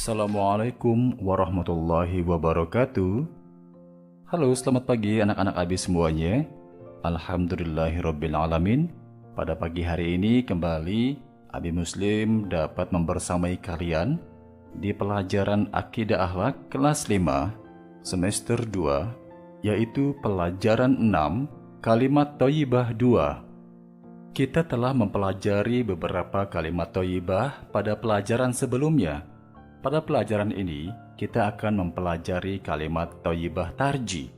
Assalamualaikum warahmatullahi wabarakatuh. Halo, selamat pagi anak-anak Abi semuanya. Alhamdulillahirrabbilalamin. Pada pagi hari ini kembali Abi Muslim dapat membersamai kalian di pelajaran Akidah Akhlak kelas 5 semester 2, yaitu pelajaran 6 Kalimat Thayyibah 2. Kita telah mempelajari beberapa kalimat thayyibah pada pelajaran sebelumnya. Pada pelajaran ini, kita akan mempelajari kalimat thayyibah tarji.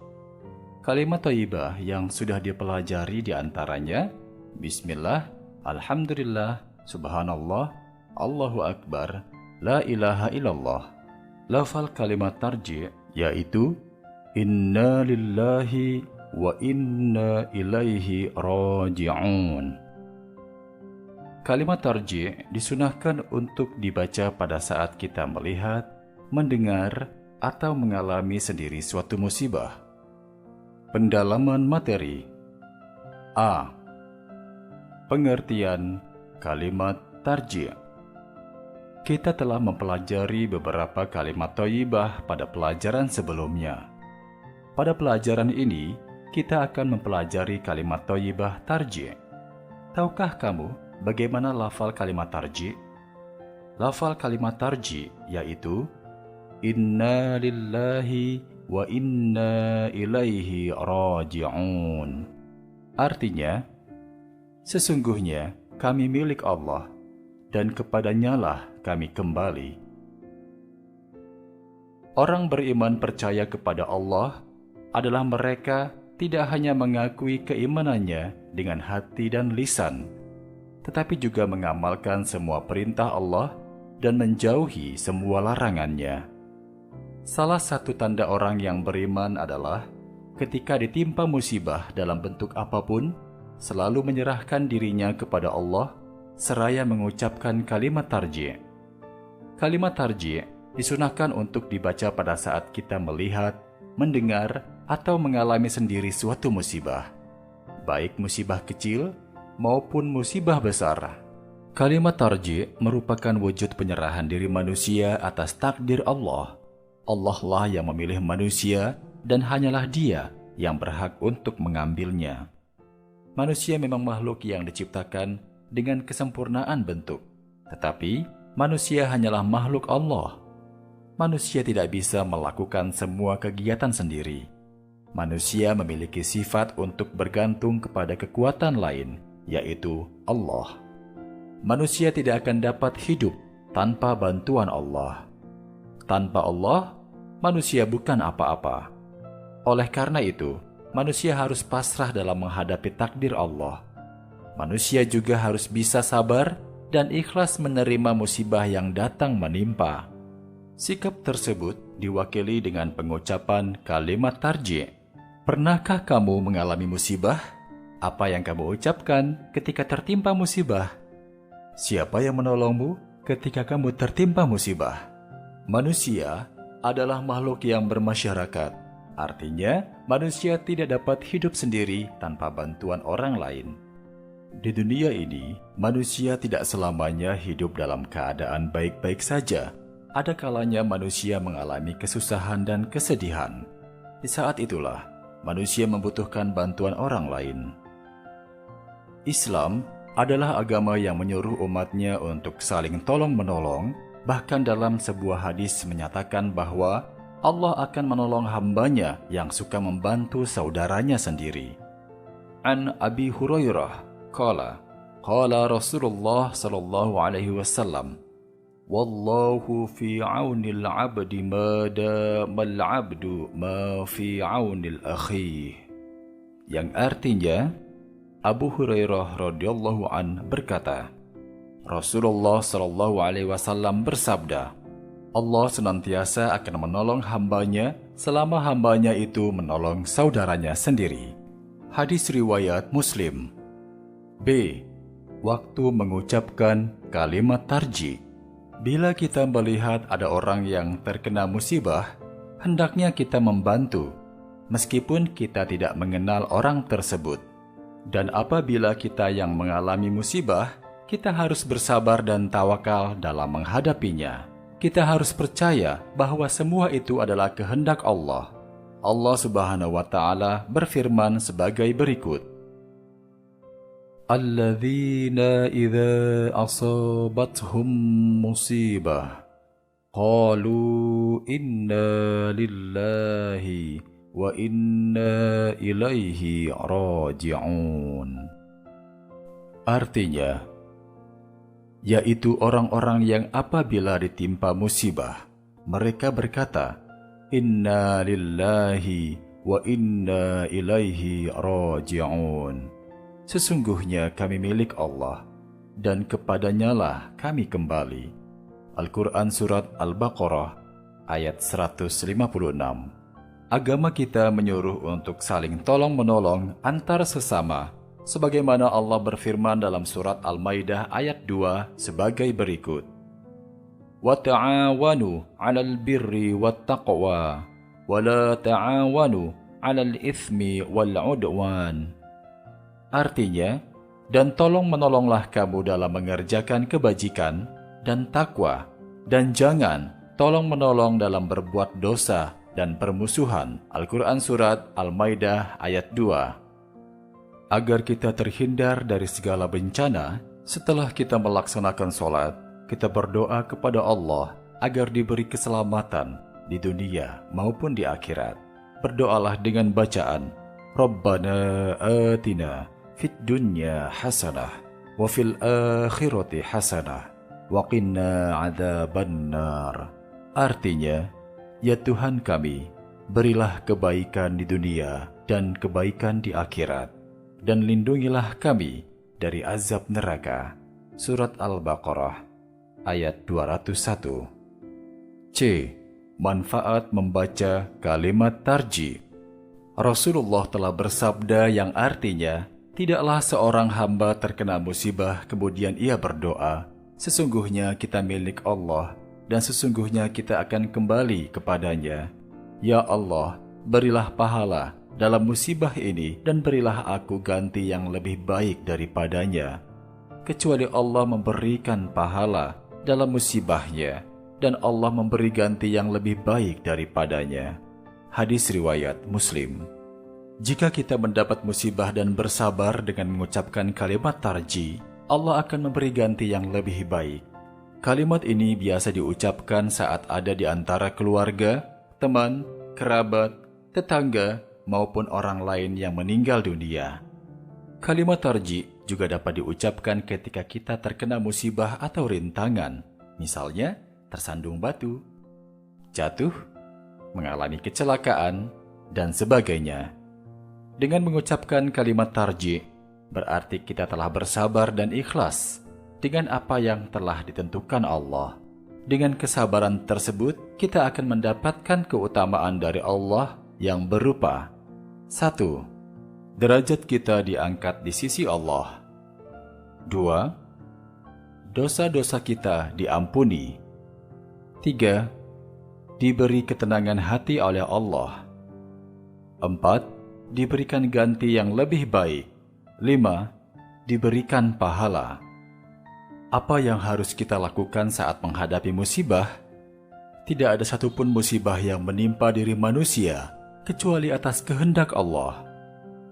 Kalimat thayyibah yang sudah dipelajari diantaranya Bismillah, Alhamdulillah, Subhanallah, Allahu Akbar, La ilaha illallah. Lafal kalimat tarji yaitu Inna lillahi wa inna ilaihi raji'un. Kalimat tarji' disunahkan untuk dibaca pada saat kita melihat, mendengar, atau mengalami sendiri suatu musibah. Pendalaman materi. A. Pengertian kalimat tarji'. Kita telah mempelajari beberapa kalimat thayyibah pada pelajaran sebelumnya. Pada pelajaran ini, kita akan mempelajari kalimat thayyibah tarji'. Tahukah kamu bagaimana lafal kalimat tarji'? Lafal kalimat tarji' yaitu Inna lillahi wa inna ilaihi raji'un. Artinya, sesungguhnya kami milik Allah dan kepadanyalah kami kembali. Orang beriman percaya kepada Allah adalah mereka tidak hanya mengakui keimanannya dengan hati dan lisan, tetapi juga mengamalkan semua perintah Allah dan menjauhi semua larangannya. Salah satu tanda orang yang beriman adalah ketika ditimpa musibah dalam bentuk apapun, selalu menyerahkan dirinya kepada Allah seraya mengucapkan kalimat tarji'. Kalimat tarji' disunahkan untuk dibaca pada saat kita melihat, mendengar, atau mengalami sendiri suatu musibah, baik musibah kecil maupun musibah besar. Kalimat tarji' merupakan wujud penyerahan diri manusia atas takdir Allah. Allah lah yang memilih manusia dan hanyalah Dia yang berhak untuk mengambilnya. Manusia memang makhluk yang diciptakan dengan kesempurnaan bentuk, tetapi manusia hanyalah makhluk Allah. Manusia tidak bisa melakukan semua kegiatan sendiri. Manusia memiliki sifat untuk bergantung kepada kekuatan lain, yaitu Allah. Manusia tidak akan dapat hidup tanpa bantuan Allah. Tanpa Allah, manusia bukan apa-apa. Oleh karena itu, manusia harus pasrah dalam menghadapi takdir Allah. Manusia juga harus bisa sabar dan ikhlas menerima musibah yang datang menimpa. Sikap tersebut diwakili dengan pengucapan kalimat tarji'. Pernahkah kamu mengalami musibah? Apa yang kamu ucapkan ketika tertimpa musibah? Siapa yang menolongmu ketika kamu tertimpa musibah? Manusia adalah makhluk yang bermasyarakat. Artinya, manusia tidak dapat hidup sendiri tanpa bantuan orang lain. Di dunia ini, manusia tidak selamanya hidup dalam keadaan baik-baik saja. Ada kalanya manusia mengalami kesusahan dan kesedihan. Di saat itulah, manusia membutuhkan bantuan orang lain. Islam adalah agama yang menyuruh umatnya untuk saling tolong-menolong, bahkan dalam sebuah hadis menyatakan bahwa Allah akan menolong hambanya yang suka membantu saudaranya sendiri. An Abi Hurairah, qala Rasulullah sallallahu alaihi wasallam, Wallahu fi aunil abdi ma damal abdu ma fi aunil akhi. Yang artinya, Abu Hurairah radhiyallahu an berkata, Rasulullah sallallahu alaihi wasallam bersabda, Allah senantiasa akan menolong hambanya selama hambanya itu menolong saudaranya sendiri. Hadis riwayat Muslim. B. Waktu mengucapkan kalimat tarji'. Bila kita melihat ada orang yang terkena musibah, hendaknya kita membantu, meskipun kita tidak mengenal orang tersebut. Dan apabila kita yang mengalami musibah, kita harus bersabar dan tawakal dalam menghadapinya. Kita harus percaya bahwa semua itu adalah kehendak Allah. Allah Subhanahu wa Ta'ala berfirman sebagai berikut: Alladzina idza asabathum musibah qalu inna lillahi wa inna ilaihi raji'un. Artinya, yaitu orang-orang yang apabila ditimpa musibah, mereka berkata, Inna lillahi wa inna ilaihi raji'un. Sesungguhnya kami milik Allah, dan kepadanyalah kami kembali. Al-Quran Surat Al-Baqarah ayat 156. Agama kita menyuruh untuk saling tolong-menolong antar sesama, sebagaimana Allah berfirman dalam Surat Al-Maidah ayat 2 sebagai berikut: وَتَعَاوَنُوا عَلَى الْبِرِّ وَالتَّقْوَى وَلَا تَعَاوَنُوا عَلَى الْإِثْمِ وَالْعُدْوَانِ. Artinya, dan tolong-menolonglah kamu dalam mengerjakan kebajikan dan takwa, dan jangan tolong-menolong dalam berbuat dosa dan permusuhan. Al-Quran Surat Al-Maidah ayat 2. Agar kita terhindar dari segala bencana, setelah kita melaksanakan sholat, kita berdoa kepada Allah agar diberi keselamatan di dunia maupun di akhirat. Berdoalah dengan bacaan, Rabbana atina fid dunya hasanah wa fil akhirati hasanah wa qina adzabannar. Artinya, ya Tuhan kami, berilah kebaikan di dunia dan kebaikan di akhirat, dan lindungilah kami dari azab neraka. Surat Al-Baqarah ayat 201. C. Manfaat membaca kalimat tarji. Rasulullah telah bersabda yang artinya, tidaklah seorang hamba terkena musibah kemudian ia berdoa, sesungguhnya kita milik Allah dan sesungguhnya kita akan kembali kepadanya. Ya Allah, berilah pahala dalam musibah ini dan berilah aku ganti yang lebih baik daripadanya. Kecuali Allah memberikan pahala dalam musibahnya dan Allah memberi ganti yang lebih baik daripadanya. Hadis riwayat Muslim. Jika kita mendapat musibah dan bersabar dengan mengucapkan kalimat tarji, Allah akan memberi ganti yang lebih baik. Kalimat ini biasa diucapkan saat ada di antara keluarga, teman, kerabat, tetangga, maupun orang lain yang meninggal dunia. Kalimat tarji juga dapat diucapkan ketika kita terkena musibah atau rintangan, misalnya tersandung batu, jatuh, mengalami kecelakaan, dan sebagainya. Dengan mengucapkan kalimat tarji, berarti kita telah bersabar dan ikhlas dengan apa yang telah ditentukan Allah. Dengan kesabaran tersebut, kita akan mendapatkan keutamaan dari Allah yang berupa 1. Derajat kita diangkat di sisi Allah. 2. Dosa-dosa kita diampuni. 3. Diberi ketenangan hati oleh Allah. 4. Diberikan ganti yang lebih baik. 5. Diberikan pahala. Apa yang harus kita lakukan saat menghadapi musibah? Tidak ada satupun musibah yang menimpa diri manusia kecuali atas kehendak Allah.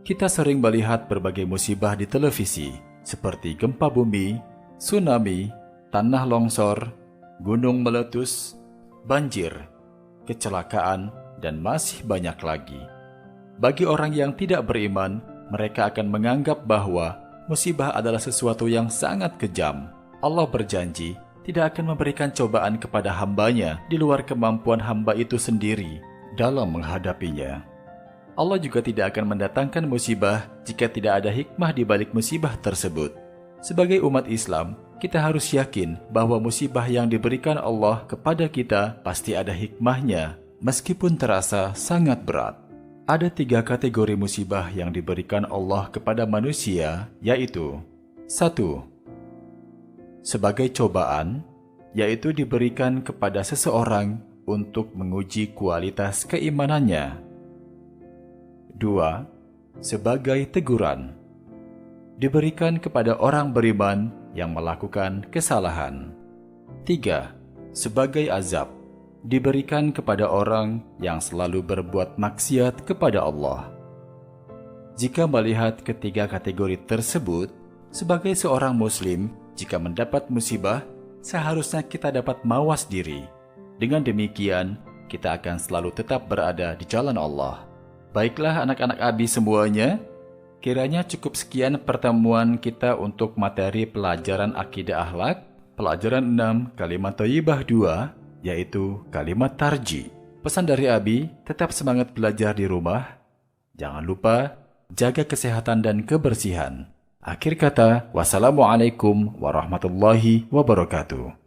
Kita sering melihat berbagai musibah di televisi, seperti gempa bumi, tsunami, tanah longsor, gunung meletus, banjir, kecelakaan, dan masih banyak lagi. Bagi orang yang tidak beriman, mereka akan menganggap bahwa musibah adalah sesuatu yang sangat kejam. Allah berjanji tidak akan memberikan cobaan kepada hambanya di luar kemampuan hamba itu sendiri dalam menghadapinya. Allah juga tidak akan mendatangkan musibah jika tidak ada hikmah di balik musibah tersebut. Sebagai umat Islam, kita harus yakin bahwa musibah yang diberikan Allah kepada kita pasti ada hikmahnya, meskipun terasa sangat berat. Ada 3 kategori musibah yang diberikan Allah kepada manusia, yaitu 1. Sebagai cobaan, yaitu diberikan kepada seseorang untuk menguji kualitas keimanannya. 2. Sebagai teguran, diberikan kepada orang beriman yang melakukan kesalahan. 3. sebagai azab diberikan kepada orang yang selalu berbuat maksiat kepada Allah. Jika melihat ketiga kategori tersebut, sebagai seorang muslim, jika mendapat musibah, seharusnya kita dapat mawas diri. Dengan demikian, kita akan selalu tetap berada di jalan Allah. Baiklah anak-anak Abi semuanya, kiranya cukup sekian pertemuan kita untuk materi pelajaran akidah akhlak, pelajaran 6 kalimat thayyibah 2, yaitu kalimat tarji. Pesan dari Abi, tetap semangat belajar di rumah. Jangan lupa jaga kesehatan dan kebersihan. Akhir kata, wassalamualaikum warahmatullahi wabarakatuh.